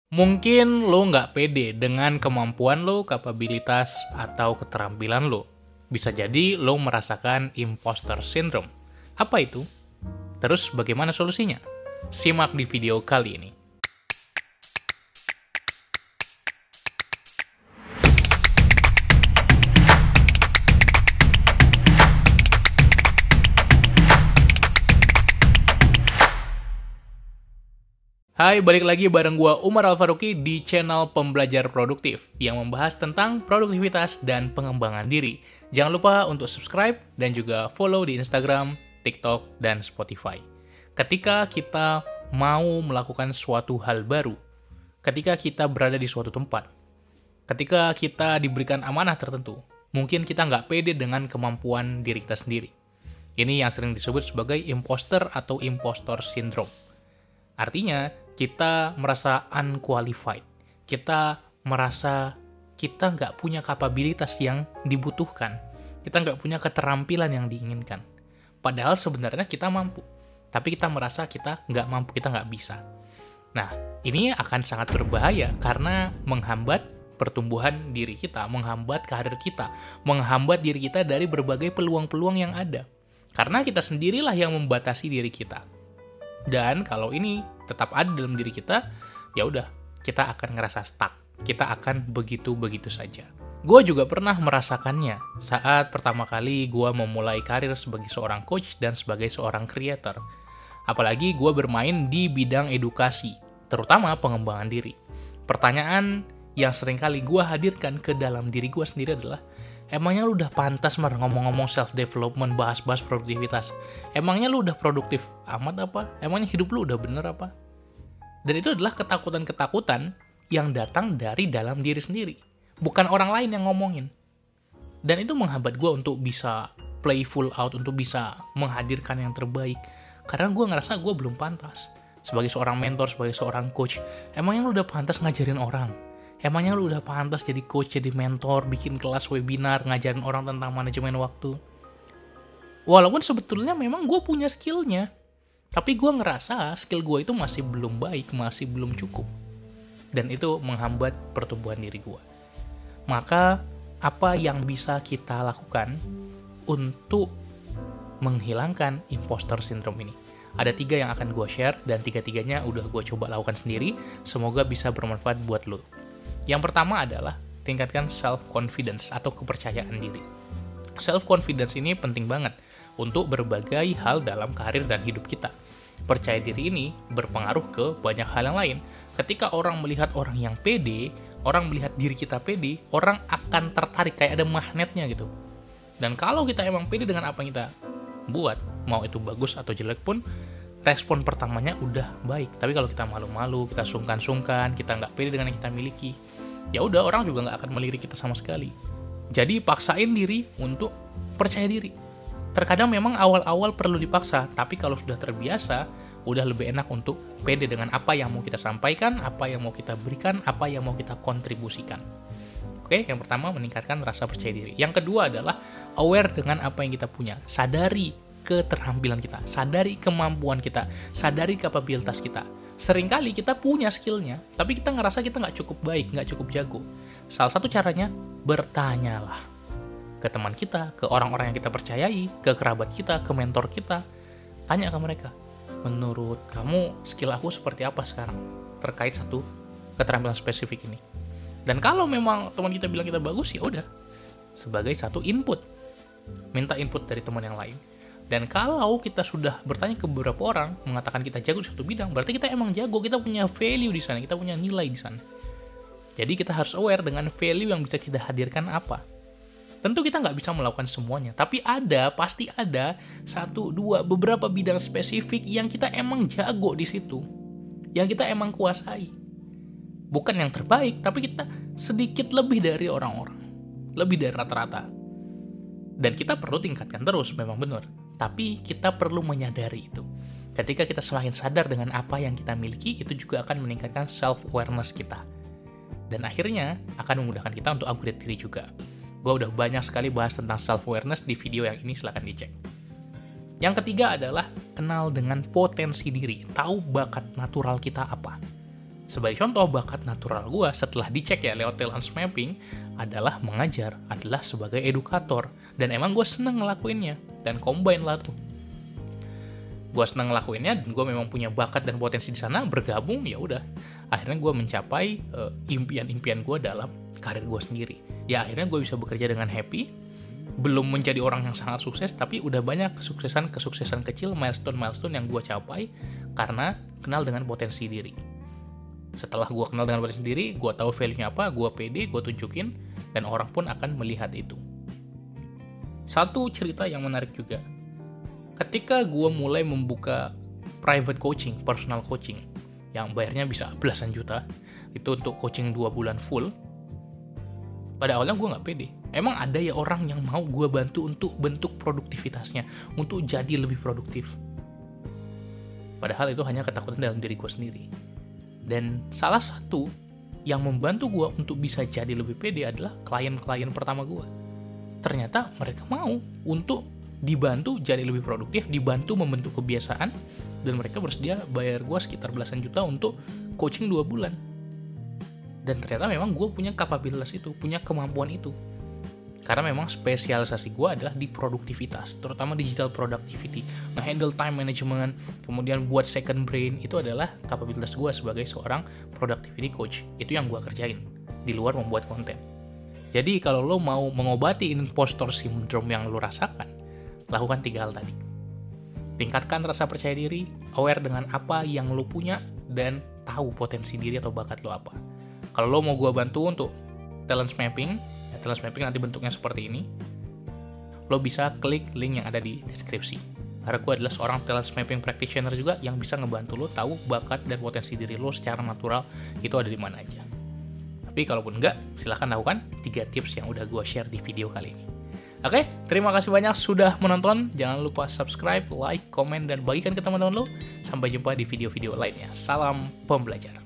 Mungkin lo nggak pede dengan kemampuan lo, kapabilitas, atau keterampilan lo. Bisa jadi lo merasakan imposter syndrome. Apa itu? Terus bagaimana solusinya? Simak di video kali ini. Hai, balik lagi bareng gua Umar Al-Faruqi di channel Pembelajar Produktif yang membahas tentang produktivitas dan pengembangan diri. Jangan lupa untuk subscribe dan juga follow di Instagram, TikTok, dan Spotify. Ketika kita mau melakukan suatu hal baru, ketika kita berada di suatu tempat, ketika kita diberikan amanah tertentu, mungkin kita nggak pede dengan kemampuan diri kita sendiri. Ini yang sering disebut sebagai imposter atau impostor syndrome. Artinya, kita merasa unqualified. Kita merasa kita nggak punya kapabilitas yang dibutuhkan. Kita nggak punya keterampilan yang diinginkan. Padahal sebenarnya kita mampu. Tapi kita merasa kita nggak mampu, kita nggak bisa. Nah, ini akan sangat berbahaya karena menghambat pertumbuhan diri kita, menghambat karir kita, menghambat diri kita dari berbagai peluang-peluang yang ada. Karena kita sendirilah yang membatasi diri kita. Dan kalau ini tetap ada dalam diri kita, ya udah, kita akan ngerasa stuck. Kita akan begitu-begitu saja. Gue juga pernah merasakannya saat pertama kali gue memulai karir sebagai seorang coach dan sebagai seorang creator. Apalagi gue bermain di bidang edukasi, terutama pengembangan diri. Pertanyaan yang seringkali gue hadirkan ke dalam diri gue sendiri adalah, emangnya lu udah pantas ngomong-ngomong self-development, bahas-bahas produktivitas? Emangnya lu udah produktif amat apa? Emangnya hidup lu udah bener apa? Dan itu adalah ketakutan-ketakutan yang datang dari dalam diri sendiri. Bukan orang lain yang ngomongin. Dan itu menghambat gue untuk bisa play full out, untuk bisa menghadirkan yang terbaik. Karena gue ngerasa gue belum pantas. Sebagai seorang mentor, sebagai seorang coach, emangnya lu udah pantas ngajarin orang? Emangnya lu udah pantas jadi coach, jadi mentor, bikin kelas webinar, ngajarin orang tentang manajemen waktu? Walaupun sebetulnya memang gue punya skillnya, tapi gue ngerasa skill gue itu masih belum baik, masih belum cukup. Dan itu menghambat pertumbuhan diri gue. Maka, apa yang bisa kita lakukan untuk menghilangkan imposter syndrome ini? Ada 3 yang akan gue share, dan 3-tiganya udah gue coba lakukan sendiri. Semoga bisa bermanfaat buat lo. Yang pertama adalah tingkatkan self-confidence atau kepercayaan diri. Self-confidence ini penting banget untuk berbagai hal dalam karir dan hidup kita. Percaya diri ini berpengaruh ke banyak hal yang lain. Ketika orang melihat orang yang pede, orang melihat diri kita pede, orang akan tertarik, kayak ada magnetnya gitu. Dan kalau kita emang pede dengan apa yang kita buat, mau itu bagus atau jelek pun, respon pertamanya udah baik. Tapi kalau kita malu-malu, kita sungkan-sungkan, kita nggak pede dengan yang kita miliki, ya udah, orang juga nggak akan melirik kita sama sekali. Jadi paksain diri untuk percaya diri. Terkadang memang awal-awal perlu dipaksa, tapi kalau sudah terbiasa, udah lebih enak untuk pede dengan apa yang mau kita sampaikan, apa yang mau kita berikan, apa yang mau kita kontribusikan. Oke, yang pertama meningkatkan rasa percaya diri. Yang kedua adalah aware dengan apa yang kita punya. Sadari keterampilan kita, sadari kemampuan kita, sadari kapabilitas kita. Seringkali kita punya skillnya, tapi kita ngerasa kita nggak cukup baik, nggak cukup jago. Salah satu caranya, bertanyalah ke teman kita, ke orang-orang yang kita percayai, ke kerabat kita, ke mentor kita. Tanya ke mereka, menurut kamu skill aku seperti apa sekarang terkait satu keterampilan spesifik ini? Dan kalau memang teman kita bilang kita bagus, ya udah, sebagai satu input, minta input dari teman yang lain. Dan kalau kita sudah bertanya ke beberapa orang, mengatakan kita jago di suatu bidang, berarti kita emang jago, kita punya value di sana, kita punya nilai di sana. Jadi kita harus aware dengan value yang bisa kita hadirkan apa. Tentu kita nggak bisa melakukan semuanya, tapi ada, pasti ada, 1, 2, beberapa bidang spesifik yang kita emang jago di situ. Yang kita emang kuasai. Bukan yang terbaik, tapi kita sedikit lebih dari orang-orang. Lebih dari rata-rata. Dan kita perlu tingkatkan terus, memang benar. Tapi kita perlu menyadari itu. Ketika kita semakin sadar dengan apa yang kita miliki, itu juga akan meningkatkan self-awareness kita. Dan akhirnya akan memudahkan kita untuk upgrade diri juga. Gue udah banyak sekali bahas tentang self-awareness di video yang ini, silahkan dicek. Yang ketiga adalah kenal dengan potensi diri. Tahu bakat natural kita apa. Sebagai contoh, bakat natural gue setelah dicek ya lewat talent mapping adalah mengajar, adalah sebagai edukator. Dan emang gue seneng ngelakuinnya, dan combine lah tuh. Gue seneng ngelakuinnya, dan gue memang punya bakat dan potensi di sana, bergabung, ya udah. Akhirnya gue mencapai impian-impian gue dalam karir gue sendiri. Ya akhirnya gue bisa bekerja dengan happy, belum menjadi orang yang sangat sukses, tapi udah banyak kesuksesan kecil, milestone yang gue capai, karena kenal dengan potensi diri. Setelah gue kenal dengan potensi diri, gue tahu value-nya apa, gue pede, gue tunjukin, dan orang pun akan melihat itu. Satu cerita yang menarik juga, ketika gue mulai membuka private coaching, personal coaching, yang bayarnya bisa belasan juta, itu untuk coaching 2 bulan full, pada awalnya gue nggak pede. Emang ada ya orang yang mau gue bantu untuk bentuk produktivitasnya, untuk jadi lebih produktif. Padahal itu hanya ketakutan dalam diri gue sendiri. Dan salah satu yang membantu gue untuk bisa jadi lebih pede adalah klien-klien pertama gue. Ternyata mereka mau untuk dibantu jadi lebih produktif, dibantu membentuk kebiasaan, dan mereka bersedia bayar gue sekitar belasan juta untuk coaching 2 bulan. Dan ternyata memang gue punya kapabilitas itu, punya kemampuan itu. Karena memang spesialisasi gue adalah di produktivitas, terutama digital productivity, nge-handle time management, kemudian buat second brain, itu adalah kapabilitas gue sebagai seorang productivity coach. Itu yang gue kerjain, di luar membuat konten. Jadi kalau lo mau mengobati impostor syndrome yang lo rasakan, lakukan 3 hal tadi. Tingkatkan rasa percaya diri, aware dengan apa yang lo punya, dan tahu potensi diri atau bakat lo apa. Kalau lo mau gue bantu untuk talent mapping, talent mapping nanti bentuknya seperti ini, lo bisa klik link yang ada di deskripsi. Karena gue adalah seorang talent mapping practitioner juga yang bisa ngebantu lo tahu bakat dan potensi diri lo secara natural itu ada di mana aja. Tapi kalaupun enggak, silahkan lakukan 3 tips yang udah gue share di video kali ini. Oke, terima kasih banyak sudah menonton. Jangan lupa subscribe, like, komen, dan bagikan ke teman-teman lo. Sampai jumpa di video-video lainnya. Salam pembelajar.